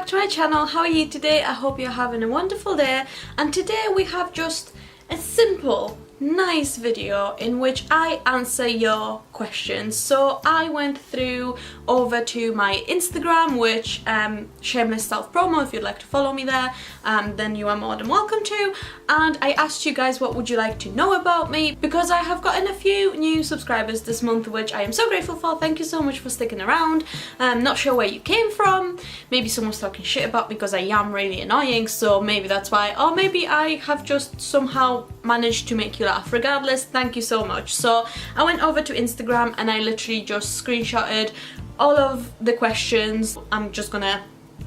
to my channel. How are you today? I hope you're having a wonderful day, and today we have just a simple nice video in which I answer your questions. So I went through over to my Instagram, which shameless self-promo, if you'd like to follow me there, then you are more than welcome to, and I asked you guys what would you like to know about me, because I have gotten a few new subscribers this month, which I am so grateful for. Thank you so much for sticking around. Not sure where you came from. Maybe someone's talking shit about me because I am really annoying, so maybe that's why, or maybe I have just somehow managed to make you laugh. Regardless, thank you so much. So I went over to Instagram and I literally just screenshotted all of the questions. I'm just gonna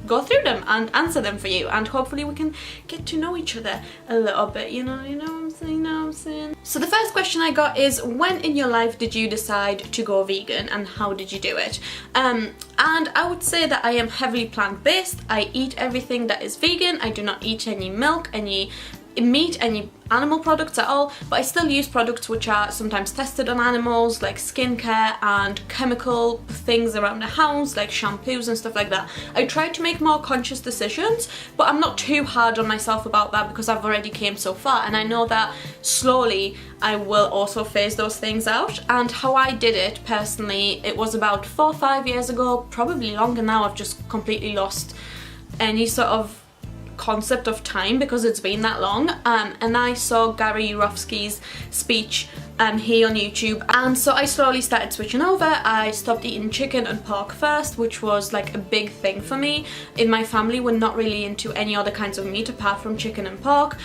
go through them and answer them for you, and hopefully we can get to know each other a little bit, you know what I'm saying? So the first question I got is, when in your life did you decide to go vegan and how did you do it? And I would say that I am heavily plant-based. I eat everything that is vegan. I do not eat any milk, any meat, any animal products at all, but I still use products which are sometimes tested on animals, like skincare and chemical things around the house, like shampoos and stuff like that. I try to make more conscious decisions, but I'm not too hard on myself about that because I've already came so far, and I know that slowly I will also phase those things out. And how I did it personally, it was about 4 or 5 years ago, probably longer now. I've just completely lost any sort of concept of time because it's been that long, and I saw Gary Yourofsky's speech here on YouTube, and so I slowly started switching over. I stopped eating chicken and pork first, which was like a big thing for me. In my family, we're not really into any other kinds of meat apart from chicken and pork,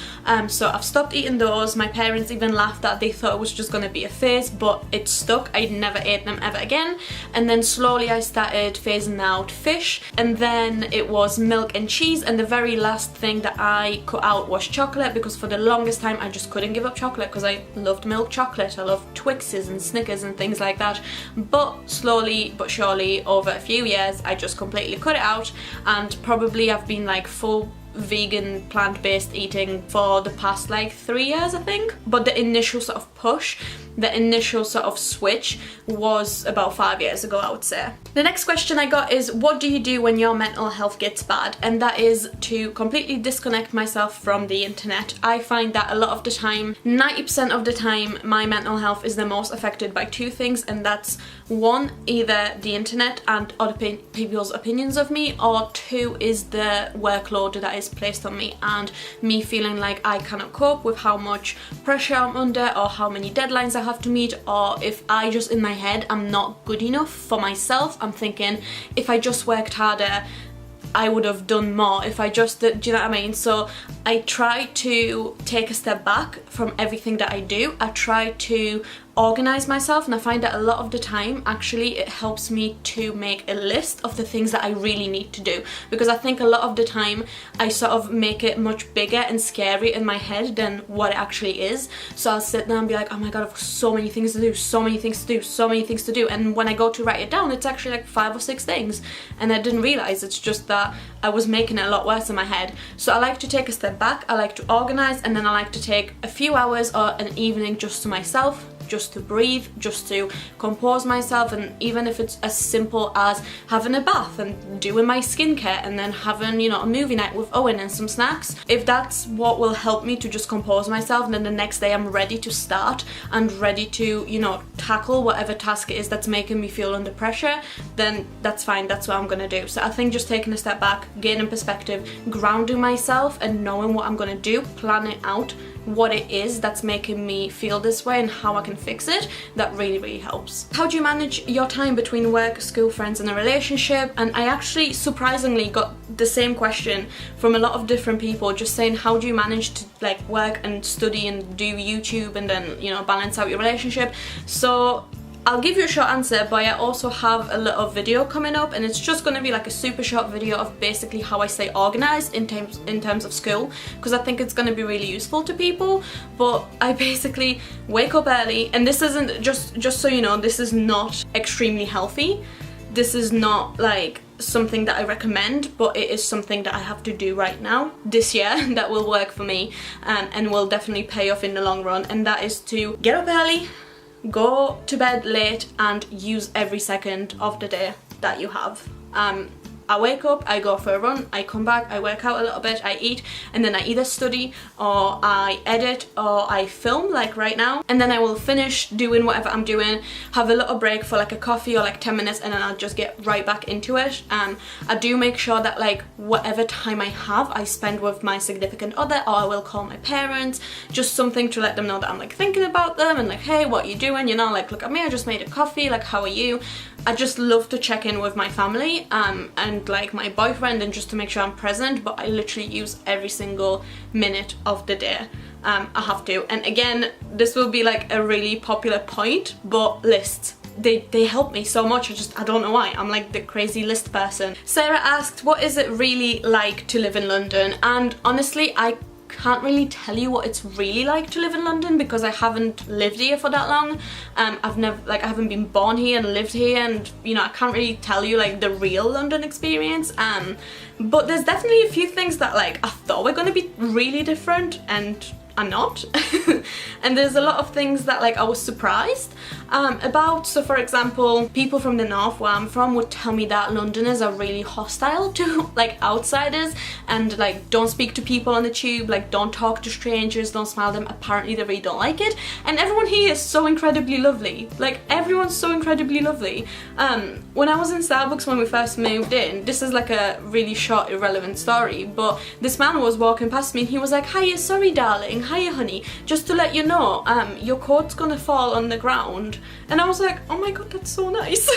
so I've stopped eating those. My parents even laughed that they thought it was just gonna be a phase, but it stuck. I never ate them ever again. And then slowly I started phasing out fish, and then it was milk and cheese, and the very last thing that I cut out was chocolate, because for the longest time I just couldn't give up chocolate because I loved milk chocolate. I love Twixes and Snickers and things like that, but slowly but surely over a few years I just completely cut it out, and probably I've been like full vegan plant-based eating for the past like 3 years, I think. But the initial sort of push, the initial sort of switch was about 5 years ago, I would say. The next question I got is, what do you do when your mental health gets bad? And that is to completely disconnect myself from the internet. I find that a lot of the time, 90% of the time, my mental health is the most affected by two things, and that's one, either the internet and other people's opinions of me, or two is the workload that is placed on me and me feeling like I cannot cope with how much pressure I'm under, or how many deadlines I have to meet, or if I just in my head I'm not good enough for myself. I'm thinking if I just worked harder I would have done more, if I just did, do you know what I mean? So I try to take a step back from everything that I do. I try to organize myself, and I find that a lot of the time actually it helps me to make a list of the things that I really need to do, because I think a lot of the time I sort of make it much bigger and scary in my head than what it actually is. So I'll sit there and be like, oh my god, I've got so many things to do, so many things to do, so many things to do, and when I go to write it down it's actually like 5 or 6 things, and I didn't realize it's just that I was making it a lot worse in my head. So I like to take a step back, I like to organize, and then I like to take a few hours or an evening just to myself, just to breathe, just to compose myself. And even if it's as simple as having a bath and doing my skincare and then having, you know, a movie night with Owen and some snacks, if that's what will help me to just compose myself, and then the next day I'm ready to start and ready to, you know, tackle whatever task it is that's making me feel under pressure, then that's fine, that's what I'm gonna do. So I think just taking a step back, gaining perspective, grounding myself and knowing what I'm gonna do, planning out what it is that's making me feel this way and how I can fix it, that really helps. How do you manage your time between work, school, friends and a relationship? And I actually surprisingly got the same question from a lot of different people, just saying, how do you manage to like work and study and do YouTube and then, you know, balance out your relationship? So I'll give you a short answer, but I also have a little video coming up, and it's just going to be like a super short video of basically how I stay organized in terms of school, because I think it's going to be really useful to people. But I basically wake up early, and this isn't, just so you know, this is not extremely healthy. This is not like something that I recommend, but it is something that I have to do right now this year that will work for me, and will definitely pay off in the long run, and that is to get up early, go to bed late, and use every second of the day that you have. I wake up, I go for a run, I come back, I work out a little bit, I eat, and then I either study or I edit or I film like right now, and then I will finish doing whatever I'm doing, have a little break for like a coffee or like 10 minutes, and then I'll just get right back into it. I do make sure that like whatever time I have, I spend with my significant other, or I will call my parents, just something to let them know that I'm like thinking about them and like, hey, what are you doing, you know, like look at me, I just made a coffee, like how are you? I just love to check in with my family and like my boyfriend, and just to make sure I'm present, but I literally use every single minute of the day. I have to. And again, this will be like a really popular point, but lists. They help me so much. I don't know why. I'm like the crazy list person. Sarah asked, what is it really like to live in London? And honestly, I can't really tell you what it's really like to live in London because I haven't lived here for that long. I haven't been born here and lived here, and you know, I can't really tell you like the real London experience. But there's definitely a few things that like I thought were gonna be really different and are not. And there's a lot of things that like I was surprised about. So for example, people from the north where I'm from would tell me that Londoners are really hostile to like outsiders, and like don't speak to people on the tube, like don't talk to strangers, don't smile at them. Apparently they really don't like it, and everyone here is so incredibly lovely. Like everyone's so incredibly lovely. When I was in Starbucks when we first moved in, this is like a really short irrelevant story, but this man was walking past me and he was like, hiya, sorry darling, hiya honey, just to let you know, your coat's gonna fall on the ground. And I was like, oh my god, that's so nice.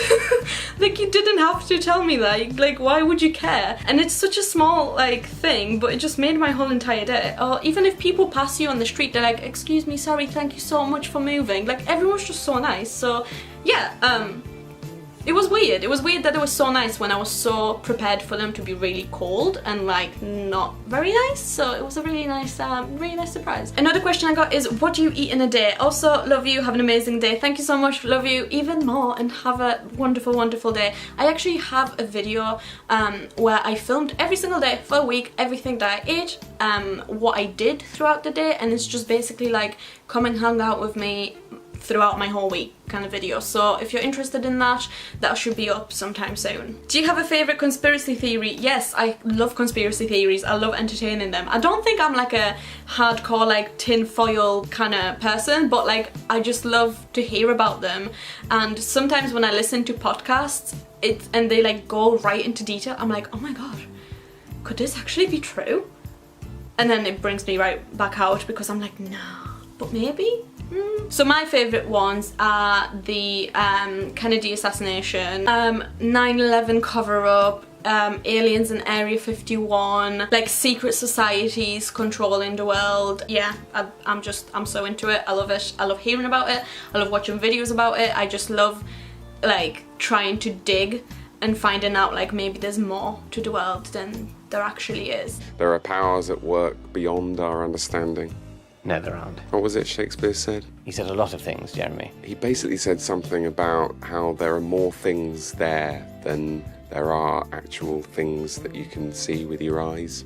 Like you didn't have to tell me that, like why would you care? And it's such a small like thing, but it just made my whole entire day. Or even if people pass you on the street, they're like, excuse me, sorry, thank you so much for moving. Like everyone's just so nice. So yeah, it was weird. It was weird that it was so nice when I was so prepared for them to be really cold and like not very nice. So it was a really nice surprise. Another question I got is, what do you eat in a day? Also, love you, have an amazing day. Thank you so much, love you even more, and have a wonderful, wonderful day. I actually have a video where I filmed every single day for a week, everything that I ate, what I did throughout the day, and it's just basically like come and hang out with me throughout my whole week kind of video. So if you're interested in that, that should be up sometime soon. Do you have a favorite conspiracy theory? Yes, I love conspiracy theories. I love entertaining them. I don't think I'm like a hardcore like tinfoil kind of person, but like I just love to hear about them. And sometimes when I listen to podcasts and they like go right into detail, I'm like, oh my god, could this actually be true? And then it brings me right back out because I'm like, no, but maybe. So my favourite ones are the Kennedy assassination, 9/11 cover-up, aliens in Area 51, like secret societies controlling the world. Yeah, I'm so into it. I love it. I love hearing about it. I love watching videos about it. I just love like trying to dig and finding out like maybe there's more to the world than there actually is. There are powers at work beyond our understanding. No, there aren't. What was it Shakespeare said? He said a lot of things, Jeremy. He basically said something about how there are more things there than there are actual things that you can see with your eyes.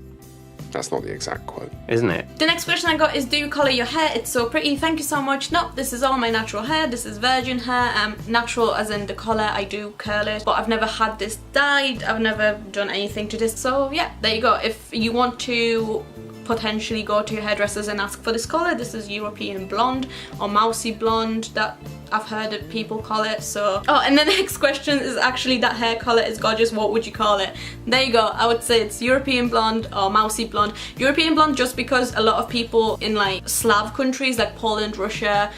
That's not the exact quote. Isn't it? The next question I got is, do you colour your hair? It's so pretty, thank you so much. No, this is all my natural hair. This is virgin hair. Natural as in the colour, I do curl it, but I've never had this dyed. I've never done anything to this. So yeah, there you go. If you want to potentially go to your hairdressers and ask for this colour, this is European blonde or mousy blonde that I've heard that people call it. So and the next question is actually, that hair colour is gorgeous, what would you call it? There you go. I would say it's European blonde or mousy blonde. European blonde just because a lot of people in like Slav countries like Poland, Russia,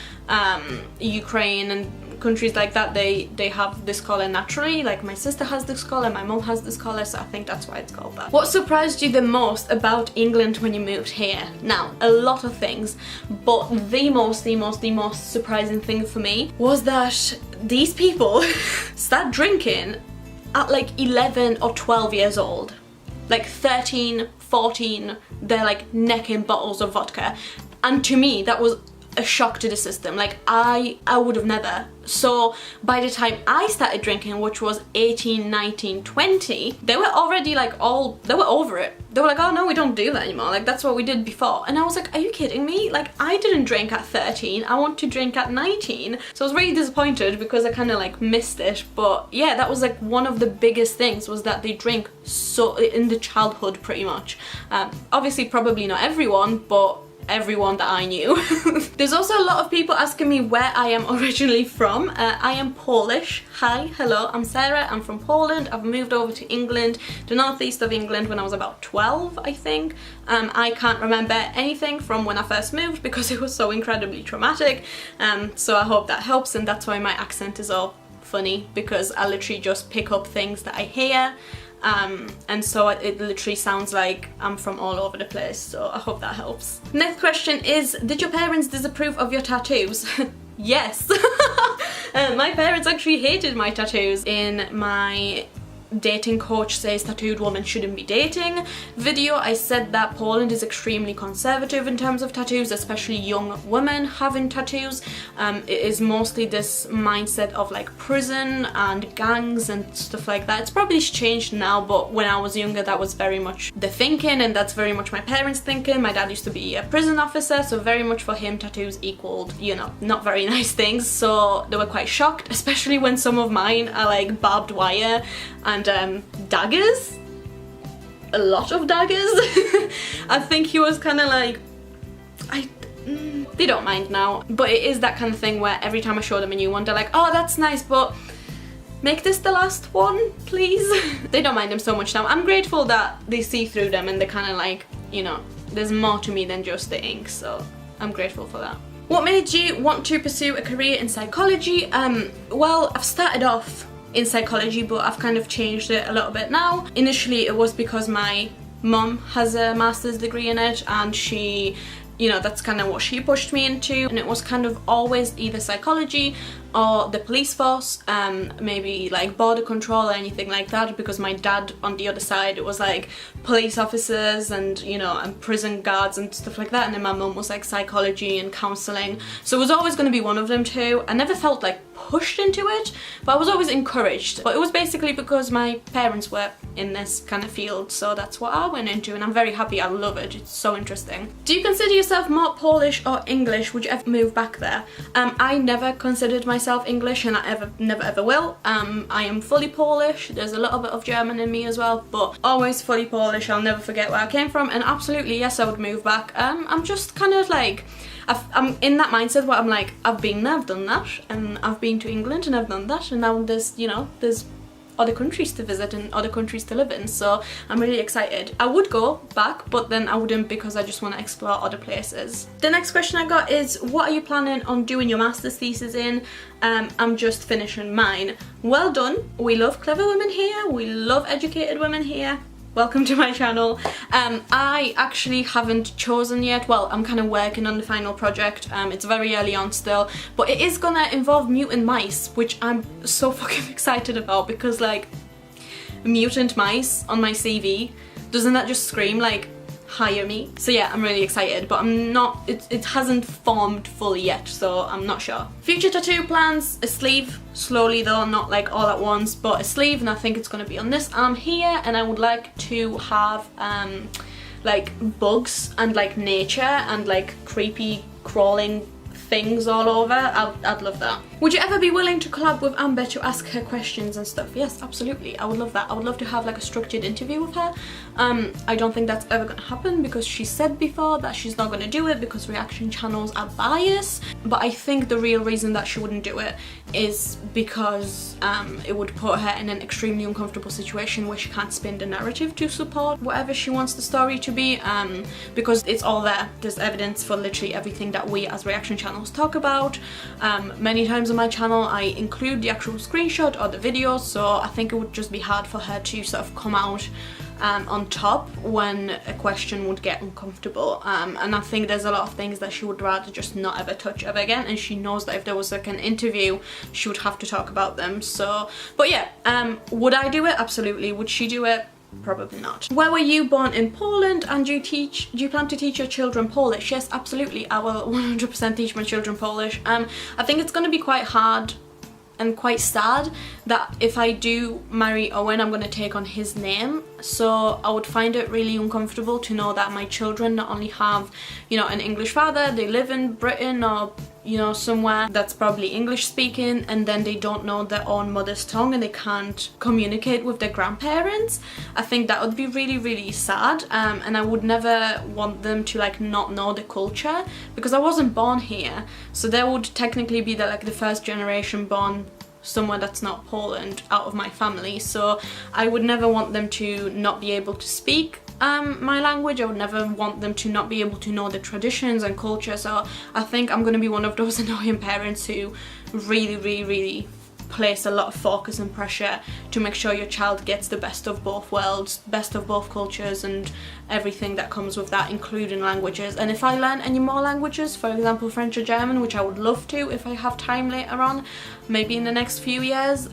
Ukraine and countries like that, they have this colour naturally. Like my sister has this colour, my mum has this colour, so I think that's why it's called that. What surprised you the most about England when you moved here? Now, a lot of things, but the most surprising thing for me was that these people start drinking at like 11 or 12 years old. Like 13, 14, they're like necking bottles of vodka. And to me, that was a shock to the system. Like I would have never. So by the time I started drinking, which was 18, 19, 20, they were already like they were over it. They were like, oh no, we don't do that anymore. Like that's what we did before. And I was like, are you kidding me? Like I didn't drink at 13. I want to drink at 19. So I was really disappointed because I kind of like missed it. But yeah, that was like one of the biggest things, was that they drink so in the childhood pretty much. Obviously probably not everyone, but everyone that I knew. There's also a lot of people asking me where I am originally from. I am Polish. Hi, hello, I'm Sarah, I'm from Poland. I've moved over to England, the northeast of England, when I was about 12, I think. I can't remember anything from when I first moved because it was so incredibly traumatic. So I hope that helps, and that's why my accent is all funny, because I literally just pick up things that I hear. And so it literally sounds like I'm from all over the place, so I hope that helps. Next question is, did your parents disapprove of your tattoos? Yes. My parents actually hated my tattoos. In my dating coach says tattooed woman shouldn't be dating video, I said that Poland is extremely conservative in terms of tattoos, especially young women having tattoos. It is mostly this mindset of like prison and gangs and stuff like that. It's probably changed now, but when I was younger that was very much the thinking, and that's very much my parents' thinking. My dad used to be a prison officer, so very much for him tattoos equaled, you know, not very nice things. So they were quite shocked, especially when some of mine are like barbed wire and daggers. A lot of daggers. I think he was kind of like, they don't mind now, but it is that kind of thing where every time I show them a new one, they're like, oh, that's nice, but make this the last one, please. They don't mind them so much now. I'm grateful that they see through them and they're kind of like, you know, there's more to me than just the ink, so I'm grateful for that. What made you want to pursue a career in psychology? Well, I've started off in psychology, but I've kind of changed it a little bit now. Initially it was because my mum has a master's degree in it, and she, you know, that's kind of what she pushed me into, and it was kind of always either psychology or the police force, maybe like border control or anything like that, because my dad on the other side, it was like police officers and, you know, and prison guards and stuff like that, and then my mum was like psychology and counselling, so it was always going to be one of them two. I never felt like pushed into it, but I was always encouraged. But it was basically because my parents were in this kind of field, so that's what I went into, and I'm very happy. I love it. It's so interesting. Do you consider yourself more Polish or English? Would you ever move back there? I never considered myself English, and I never ever will. I am fully Polish. There's a little bit of German in me as well, but always fully Polish. I'll never forget where I came from, and absolutely yes, I would move back. I'm just kind of like, I'm in that mindset where I'm like, I've been there, I've done that, and I've been to England and I've done that, and now there's, you know, there's other countries to visit and other countries to live in, so I'm really excited. I would go back, but then I wouldn't, because I just want to explore other places. The next question I got is, what are you planning on doing your master's thesis in? I'm just finishing mine. Well done. We love clever women here, we love educated women here. Welcome to my channel. I actually haven't chosen yet. Well, I'm kind of working on the final project. It's very early on still, but it is gonna involve mutant mice, which I'm so fucking excited about, because like, mutant mice on my CV, doesn't that just scream like, hire me? So yeah, I'm really excited, but I'm not, it hasn't formed fully yet, so I'm not sure. Future tattoo plans, a sleeve, slowly though, not like all at once, but a sleeve, and I think it's gonna be on this arm here, and I would like to have like bugs and like nature and like creepy crawling things all over. I'd love that. Would you ever be willing to collab with Amber to ask her questions and stuff? Yes, absolutely. I would love that. I would love to have like a structured interview with her. I don't think that's ever gonna happen, because she said before that she's not gonna do it because reaction channels are biased, but I think the real reason that she wouldn't do it is because it would put her in an extremely uncomfortable situation where she can't spin the narrative to support whatever she wants the story to be, because it's all there. There's evidence for literally everything that we as reaction channels talk about. Many times on my channel I include the actual screenshot or the video, so I think it would just be hard for her to sort of come out on top when a question would get uncomfortable, and I think there's a lot of things that she would rather just not ever touch ever again, and she knows that if there was like an interview she would have to talk about them. So, but yeah, would I do it? Absolutely. Would she do it? probably not. Where were you born? In Poland, and do you plan to teach your children Polish? Yes, absolutely. I will 100% teach my children Polish. I think it's going to be quite hard and quite sad that if I do marry Owen, I'm going to take on his name. So I would find it really uncomfortable to know that my children not only have, you know, an English father, they live in Britain or, you know, somewhere that's probably English speaking, and then they don't know their own mother's tongue and they can't communicate with their grandparents. I think that would be really, really sad, and I would never want them to like not know the culture, because I wasn't born here, so they would technically be the first generation born somewhere that's not Poland out of my family. So I would never want them to not be able to speak my language. I would never want them to not be able to know the traditions and culture. So I think I'm going to be one of those annoying parents who really place a lot of focus and pressure to make sure your child gets the best of both worlds, best of both cultures, and everything that comes with that, including languages. And if I learn any more languages, for example French or German, which I would love to if I have time later on, maybe in the next few years,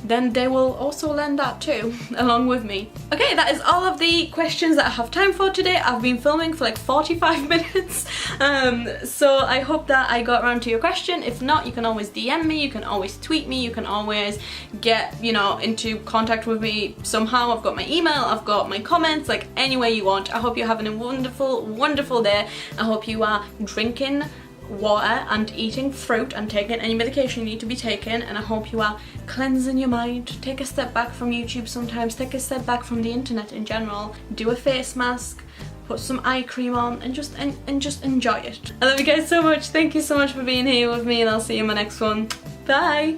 then they will also learn that too, along with me. Okay, that is all of the questions that I have time for today. I've been filming for like 45 minutes, so I hope that I got around to your question. If not, you can always DM me, you can always tweet me, you can always get, you know, into contact with me somehow. I've got my email, I've got my comments, like any way you want. I hope you're having a wonderful day. I hope you are drinking water and eating fruit and taking any medication you need to be taken, and I hope you are cleansing your mind. Take a step back from YouTube sometimes, take a step back from the internet in general, do a face mask, put some eye cream on, and just enjoy it. I love you guys so much. Thank you so much for being here with me, and I'll see you in my next one. Bye!